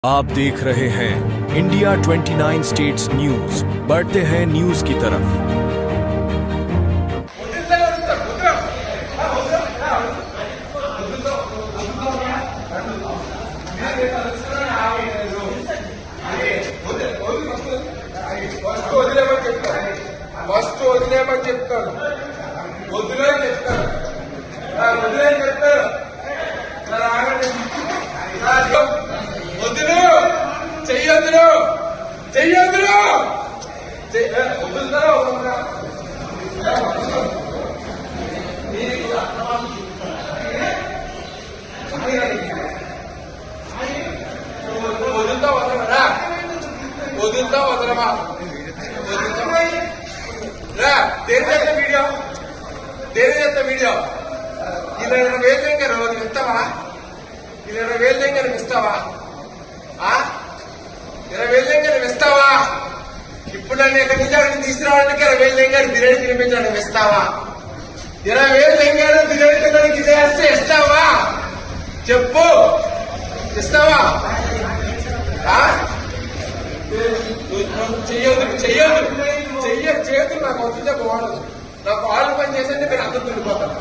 आप देख रहे हैं इंडिया 29 स्टेट्स न्यूज। बढ़ते हैं न्यूज की तरफ। ఫస్ట్ వదిలేమని చెప్తాను వదిలేని చెప్తాను వదిలేని చెప్తాను సార్ ఆగండి వదులు చెయ్యొద్దులు చెయ్యొద్దులు వదులుతారా వదులుతారా వదులుతా వదలరా వదులుతా వదలమా तेरे वीडियो तेरे वीडियो ఇలా 20,000 देंगे रोज ఇస్తావా ఇలా 20,000 देंगे ఇస్తావా 20,000 देंगे ఇస్తావా ఇప్పుడు నన్ను ఎక్కడి నుంచి అక్కడికి తీసుకురావడానికి 20,000 देंगे బిర్యానీ తినిపించడానికి ఇస్తావా 20,000 देंगे బిర్యానీ తినడానికి చేస్తే ఇస్తావా చెప్పు ఇస్తావా చెయ్యొద్దు చెయ్యొద్దు చేతులు నాకు వస్తుంటే బాగుండదు నా కాళ్ళు పని చేసేది మీరు అందరూ తిరిగిపోతాను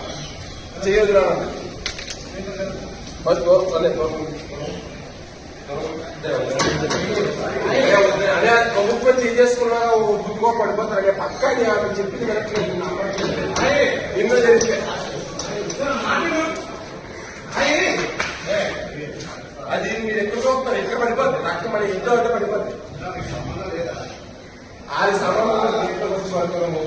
చేయొద్దు అదే ప్రభుత్వం చేసుకున్నా గుర్తుకో పడిపోతారు అదే పక్కా చెప్పింది కరెక్ట్లేదు ఎన్నో జరిగితే అది మీరు ఎక్కడికో వస్తారు ఎక్కడ పడిపోతుంది నాకు మన ఇంట్లో అంటే పడిపోతుంది అది సమయంలో దీంట్లో వచ్చి పడుతున్నాము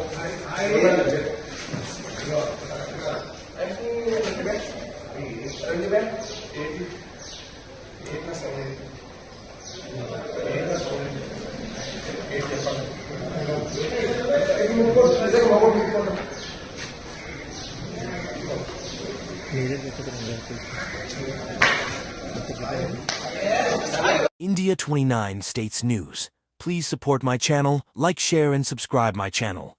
India 29 States News. Please support my channel, like, share and subscribe my channel.